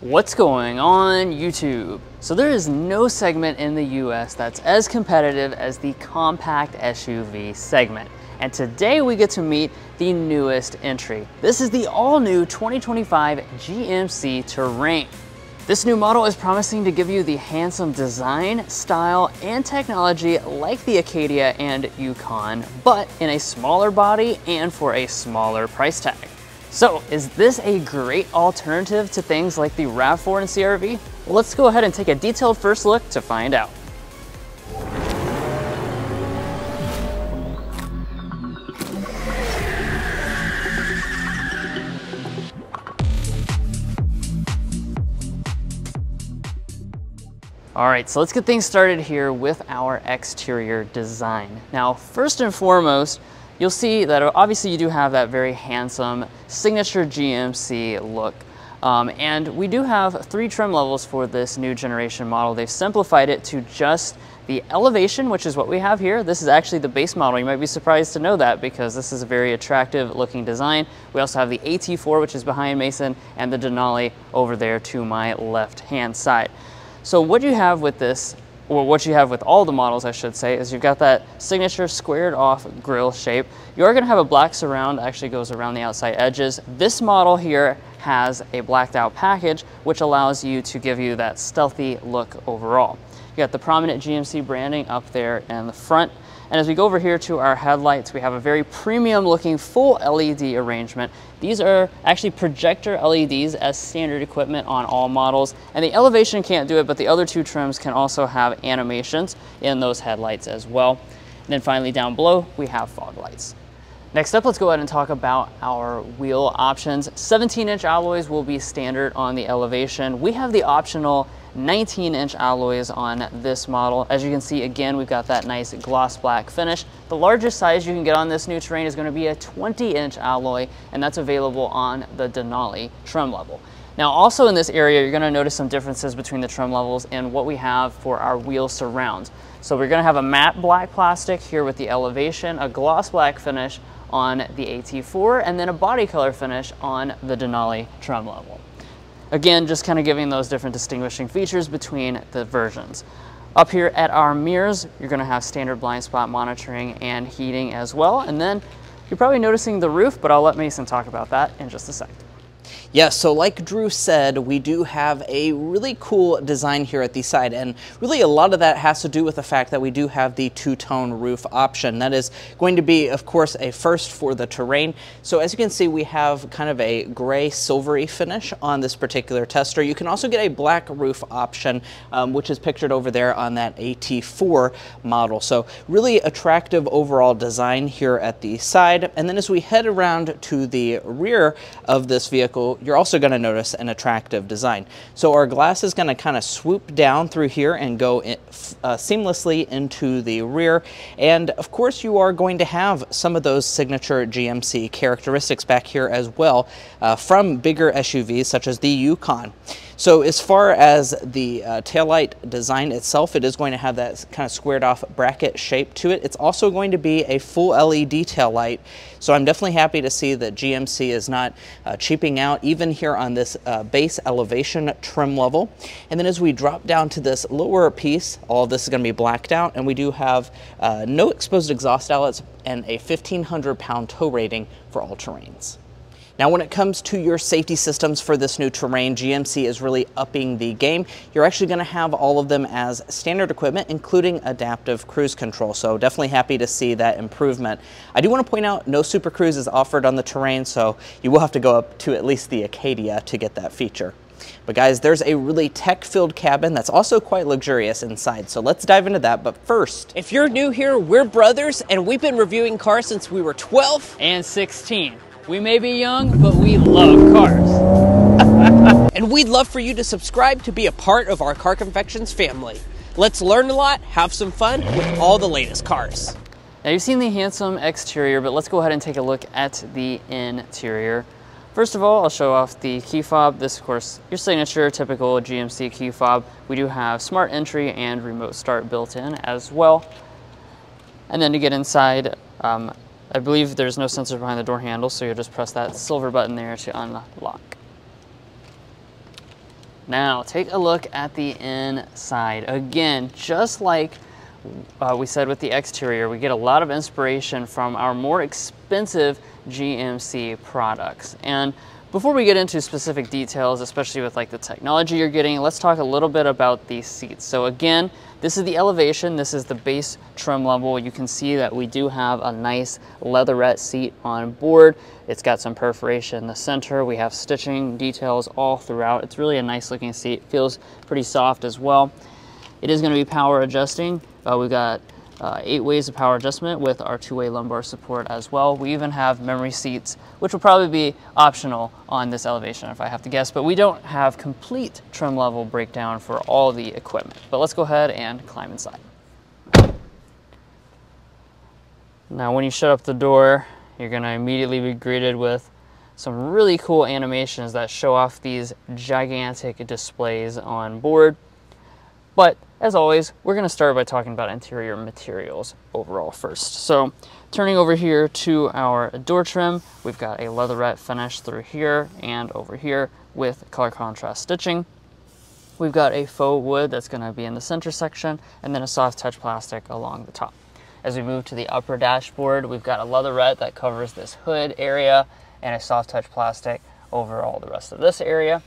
What's going on YouTube? So there is no segment in the US that's as competitive as the compact SUV segment. And today we get to meet the newest entry. This is the all-new 2025 GMC Terrain. This new model is promising to give you the handsome design, style, and technology like the Acadia and Yukon, but in a smaller body and for a smaller price tag. So, is this a great alternative to things like the RAV4 and CR-V? Well, let's go ahead and take a detailed first look to find out. All right, so let's get things started here with our exterior design. Now, first and foremost, you'll see that obviously you do have that very handsome signature GMC look. And we do have 3 trim levels for this new generation model. They've simplified it to just the elevation, which is what we have here. This is actually the base model. You might be surprised to know that because this is a very attractive looking design. We also have the AT4, which is behind Mason, and the Denali over there to my left-hand side. So what you have with this, or what you have with all the models, I should say, is you've got that signature squared off grille shape. You are gonna have a black surround, actually goes around the outside edges. This model here has a blacked out package, which allows you to give you that stealthy look overall. You got the prominent GMC branding up there in the front. And as we go over here to our headlights, we have a very premium looking full LED arrangement. These are actually projector LEDs as standard equipment on all models. And the elevation can't do it, but the other 2 trims can also have animations in those headlights as well. And then finally down below, we have fog lights. Next up, let's go ahead and talk about our wheel options. 17-inch alloys will be standard on the elevation. We have the optional 19-inch alloys on this model. As you can see, again, we've got that nice gloss black finish. The largest size you can get on this new Terrain is going to be a 20-inch alloy, and that's available on the Denali trim level. Now, also in this area, you're going to notice some differences between the trim levels and what we have for our wheel surrounds. So we're going to have a matte black plastic here with the elevation, a gloss black finish on the AT4, and then a body color finish on the Denali trim level. Again, just kind of giving those different distinguishing features between the versions. Up here at our mirrors, you're going to have standard blind spot monitoring and heating as well. And then you're probably noticing the roof, but I'll let Mason talk about that in just a second. Yeah, so like Drew said, we do have a really cool design here at the side, and really a lot of that has to do with the fact that we do have the 2-tone roof option. That is going to be, of course, a first for the Terrain. So as you can see, we have kind of a gray silvery finish on this particular tester. You can also get a black roof option, which is pictured over there on that AT4 model. So really attractive overall design here at the side. And then as we head around to the rear of this vehicle, you're also going to notice an attractive design. So our glass is going to kind of swoop down through here and go seamlessly into the rear. And of course, you are going to have some of those signature GMC characteristics back here as well from bigger SUVs such as the Yukon. So as far as the taillight design itself, it is going to have that kind of squared off bracket shape to it. It's also going to be a full LED taillight. So I'm definitely happy to see that GMC is not cheaping out even here on this base elevation trim level. And then as we drop down to this lower piece, all of this is going to be blacked out, and we do have no exposed exhaust outlets and a 1,500 pound tow rating for all terrains. Now, when it comes to your safety systems for this new Terrain, GMC is really upping the game. You're actually going to have all of them as standard equipment, including adaptive cruise control. So definitely happy to see that improvement. I do want to point out no Super Cruise is offered on the Terrain, so you will have to go up to at least the Acadia to get that feature. But guys, there's a really tech-filled cabin that's also quite luxurious inside, so let's dive into that. But first, if you're new here, we're brothers, and we've been reviewing cars since we were 12 and 16. We may be young, but we love cars. And we'd love for you to subscribe to be a part of our Car Confections family. Let's learn a lot, have some fun with all the latest cars. Now, you've seen the handsome exterior, but let's go ahead and take a look at the interior. First of all, I'll show off the key fob. This, of course, your signature typical GMC key fob. We do have smart entry and remote start built in as well. And then to get inside, I believe there's no sensor behind the door handle, so you'll just press that silver button there to unlock. Now take a look at the inside. Again, just like we said with the exterior, we get a lot of inspiration from our more expensive GMC products. And before we get into specific details, especially with like the technology you're getting, let's talk a little bit about these seats. So again, this is the elevation, this is the base trim level. You can see that we do have a nice leatherette seat on board. It's got some perforation in the center. We have stitching details all throughout. It's really a nice looking seat. Feels pretty soft as well. It is going to be power adjusting. We've got 8 ways of power adjustment with our 2-way lumbar support as well. We even have memory seats, which will probably be optional on this elevation if I have to guess, but we don't have complete trim level breakdown for all the equipment. But let's go ahead and climb inside. Now when you shut up the door, you're going to immediately be greeted with some really cool animations that show off these gigantic displays on board. But as always, we're going to start by talking about interior materials overall first. So turning over here to our door trim, we've got a leatherette finish through here and over here with color contrast stitching. We've got a faux wood that's going to be in the center section, and then a soft touch plastic along the top. As we move to the upper dashboard, we've got a leatherette that covers this hood area and a soft touch plastic over all the rest of this area.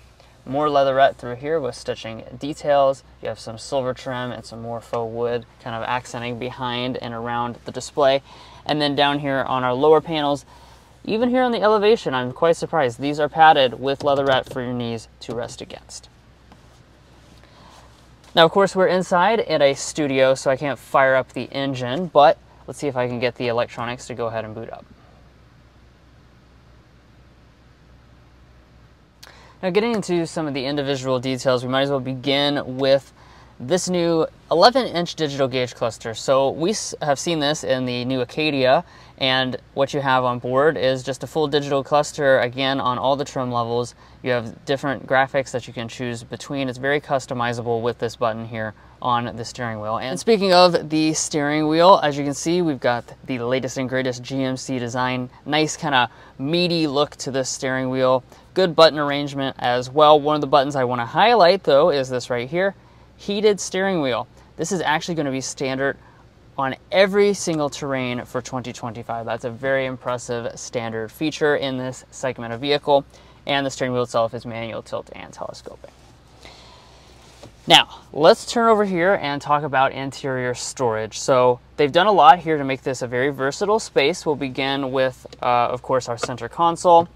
More leatherette through here with stitching details. You have some silver trim and some more faux wood kind of accenting behind and around the display. And then down here on our lower panels, even here on the elevation, I'm quite surprised. These are padded with leatherette for your knees to rest against. Now, of course, we're inside in a studio, so I can't fire up the engine, but let's see if I can get the electronics to go ahead and boot up. Now getting into some of the individual details, we might as well begin with this new 11-inch digital gauge cluster. So we have seen this in the new Acadia, and what you have on board is just a full digital cluster, again, on all the trim levels. You have different graphics that you can choose between. It's very customizable with this button here on the steering wheel. And speaking of the steering wheel, as you can see, we've got the latest and greatest GMC design. Nice kind of meaty look to this steering wheel. Good button arrangement as well. One of the buttons I want to highlight though is this right here, heated steering wheel. This is actually going to be standard on every single terrain for 2025. That's a very impressive standard feature in this segment of vehicle. And the steering wheel itself is manual tilt and telescoping. Now, let's turn over here and talk about interior storage. So they've done a lot here to make this a very versatile space. We'll begin with, of course, our center console.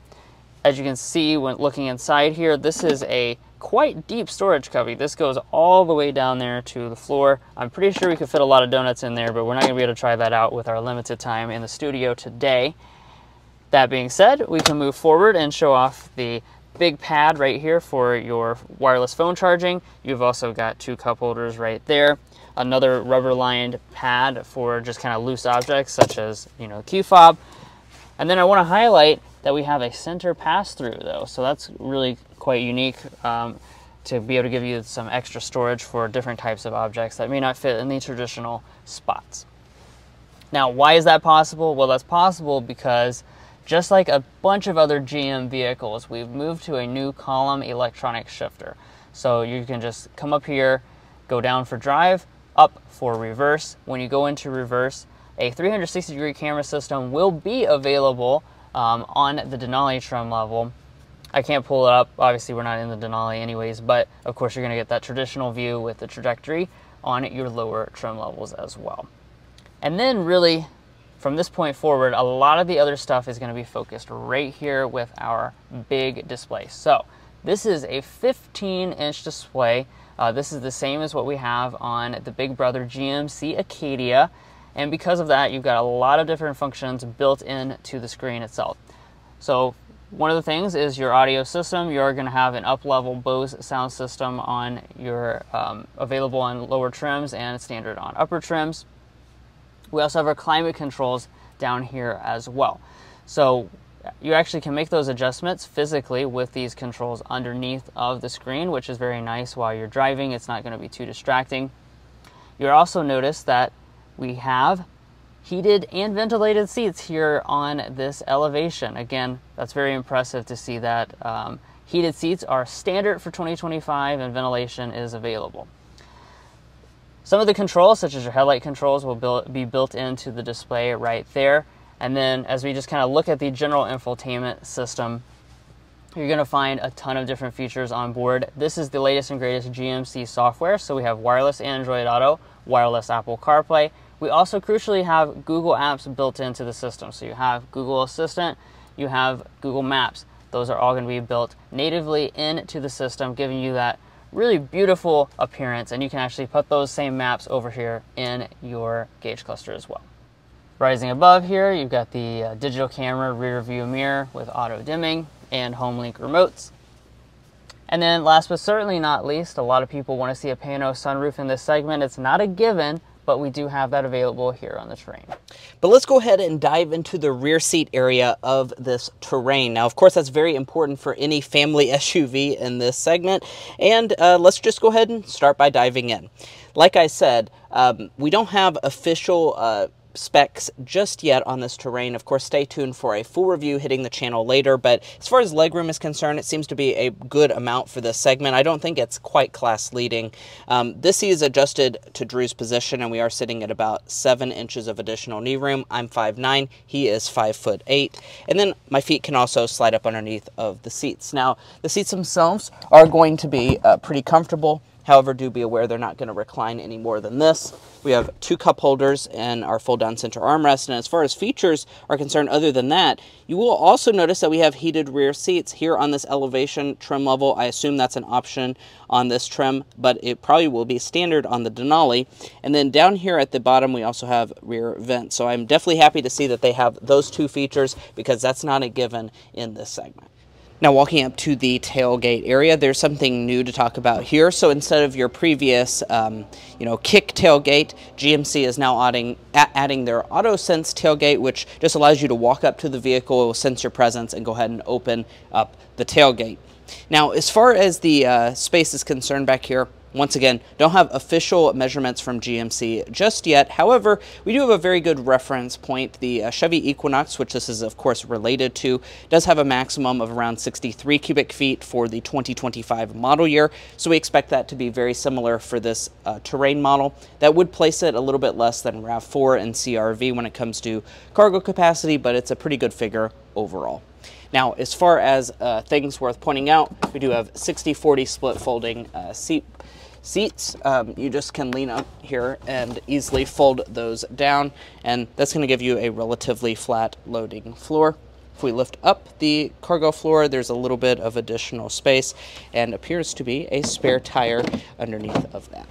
As you can see when looking inside here, this is a quite deep storage cubby. This goes all the way down there to the floor. I'm pretty sure we could fit a lot of donuts in there, but we're not going to be able to try that out with our limited time in the studio today. That being said, we can move forward and show off the big pad right here for your wireless phone charging. You've also got 2 cup holders right there. Another rubber lined pad for just kind of loose objects such as, you know, key fob. And then I want to highlight that we have a center pass-through though, so that's really quite unique to be able to give you some extra storage for different types of objects that may not fit in the traditional spots. Now, why is that possible? Well, that's possible because just like a bunch of other GM vehicles, we've moved to a new column electronic shifter. So you can just come up here, go down for drive, up for reverse. When you go into reverse, a 360-degree camera system will be available on the Denali trim level. I can't pull it up, obviously we're not in the Denali anyways, but of course you're going to get that traditional view with the trajectory on your lower trim levels as well. And then really, from this point forward, a lot of the other stuff is going to be focused right here with our big display. So this is a 15-inch display. This is the same as what we have on the Big Brother GMC Acadia. And because of that, you've got a lot of different functions built into the screen itself. So one of the things is your audio system. You're going to have an up-level Bose sound system on your available on lower trims and standard on upper trims. We also have our climate controls down here as well. So you actually can make those adjustments physically with these controls underneath of the screen, which is very nice while you're driving. It's not going to be too distracting. You'll also notice that we have heated and ventilated seats here on this elevation. Again, that's very impressive to see that Heated seats are standard for 2025 and ventilation is available. Some of the controls, such as your headlight controls, will be built into the display right there. And then as we just kind of look at the general infotainment system, you're going to find a ton of different features on board. This is the latest and greatest GMC software. So we have wireless Android Auto, wireless Apple CarPlay. We also crucially have Google Apps built into the system. So you have Google Assistant, you have Google Maps. Those are all going to be built natively into the system, giving you that really beautiful appearance. And you can actually put those same maps over here in your gauge cluster as well. Rising above here, you've got the digital camera rear view mirror with auto dimming and home link remotes. And then last but certainly not least, a lot of people want to see a pano sunroof in this segment. It's not a given, but we do have that available here on the Terrain. But let's go ahead and dive into the rear seat area of this Terrain. Now, of course, that's very important for any family SUV in this segment. And let's just go ahead and start by diving in. Like I said, we don't have official specs just yet on this Terrain. Of course, stay tuned for a full review hitting the channel later, but as far as legroom is concerned, it seems to be a good amount for this segment. I don't think it's quite class leading. This seat is adjusted to Drew's position, and we are sitting at about 7 inches of additional knee room. I'm 5'9", he is 5'8", and then my feet can also slide up underneath of the seats. Now, the seats themselves are going to be pretty comfortable. However, do be aware they're not going to recline any more than this. We have 2 cup holders and our fold-down center armrest. And as far as features are concerned, other than that, you will also notice that we have heated rear seats here on this elevation trim level. I assume that's an option on this trim, but it probably will be standard on the Denali. And then down here at the bottom, we also have rear vents. So I'm definitely happy to see that they have those 2 features, because that's not a given in this segment. Now, walking up to the tailgate area, there's something new to talk about here. So instead of your previous, kick tailgate, GMC is now adding their AutoSense tailgate, which just allows you to walk up to the vehicle, it will sense your presence, and go ahead and open up the tailgate. Now, as far as the space is concerned back here, once again, don't have official measurements from GMC just yet. However, we do have a very good reference point. The Chevy Equinox, which this is of course related to, does have a maximum of around 63 cubic feet for the 2025 model year. So we expect that to be very similar for this Terrain model. That would place it a little bit less than RAV4 and CR-V when it comes to cargo capacity, but it's a pretty good figure overall. Now, as far as things worth pointing out, we do have 60-40 split folding seats. You just can lean up here and easily fold those down, and that's going to give you a relatively flat loading floor. If we lift up the cargo floor, there's a little bit of additional space and appears to be a spare tire underneath of that.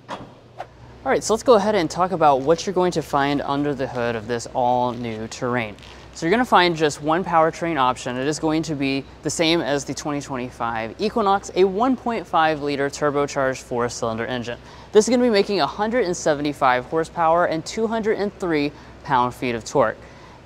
All right, so let's go ahead and talk about what you're going to find under the hood of this all-new Terrain. So you're going to find just one powertrain option. It is going to be the same as the 2025 Equinox, a 1.5-liter turbocharged 4-cylinder engine. This is going to be making 175 horsepower and 203 pound-feet of torque.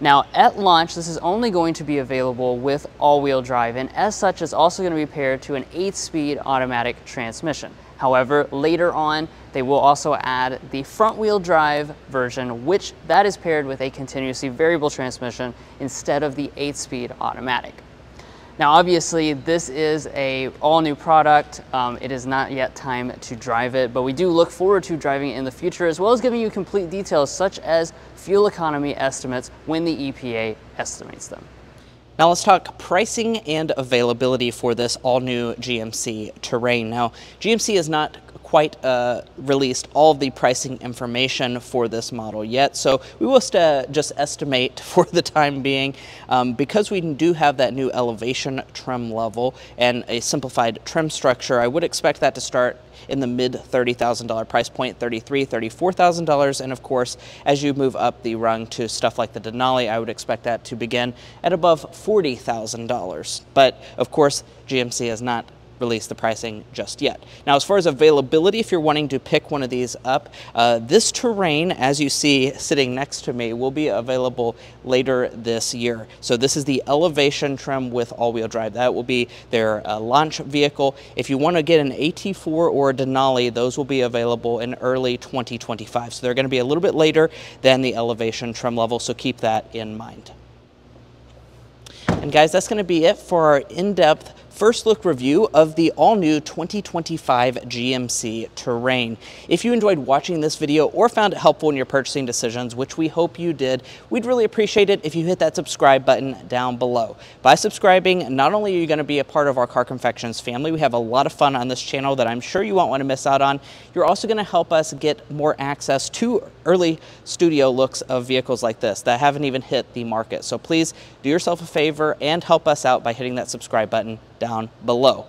Now, at launch, this is only going to be available with all-wheel drive, and as such, it's also going to be paired to an 8-speed automatic transmission. However, later on, they will also add the front-wheel drive version, which that is paired with a continuously variable transmission instead of the 8-speed automatic. Now, obviously, this is an all-new product. It is not yet time to drive it, but we do look forward to driving it in the future, as well as giving you complete details such as fuel economy estimates when the EPA estimates them. Now let's talk pricing and availability for this all-new GMC Terrain. Now, GMC has not quite released all of the pricing information for this model yet, so we will just estimate for the time being. Because we do have that new elevation trim level and a simplified trim structure, I would expect that to start in the mid $30,000 price point, $33,000, $34,000, and of course, as you move up the rung to stuff like the Denali, I would expect that to begin at above $40,000. But of course, GMC has not release the pricing just yet. Now, as far as availability, if you're wanting to pick one of these up, this Terrain, as you see sitting next to me, will be available later this year. So this is the Elevation trim with all-wheel drive. That will be their launch vehicle. If you want to get an AT4 or a Denali, those will be available in early 2025. So they're going to be a little bit later than the Elevation trim level, so keep that in mind. And guys, that's going to be it for our in-depth first look review of the all-new 2025 GMC Terrain. If you enjoyed watching this video or found it helpful in your purchasing decisions, which we hope you did, we'd really appreciate it if you hit that subscribe button down below. By subscribing, not only are you going to be a part of our Car Confections family, we have a lot of fun on this channel that I'm sure you won't want to miss out on. You're also going to help us get more access to early studio looks of vehicles like this that haven't even hit the market. So please do yourself a favor and help us out by hitting that subscribe button down below.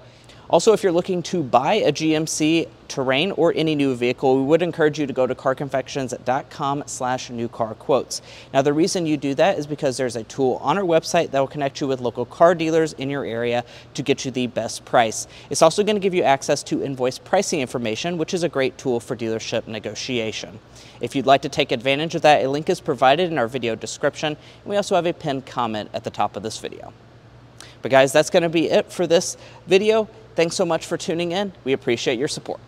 Also, if you're looking to buy a GMC Terrain or any new vehicle, we would encourage you to go to carconfections.com/newcarquotes. Now, the reason you do that is because there's a tool on our website that will connect you with local car dealers in your area to get you the best price. It's also going to give you access to invoice pricing information, which is a great tool for dealership negotiation. If you'd like to take advantage of that, a link is provided in our video description, and we also have a pinned comment at the top of this video. But guys, that's going to be it for this video. Thanks so much for tuning in. We appreciate your support.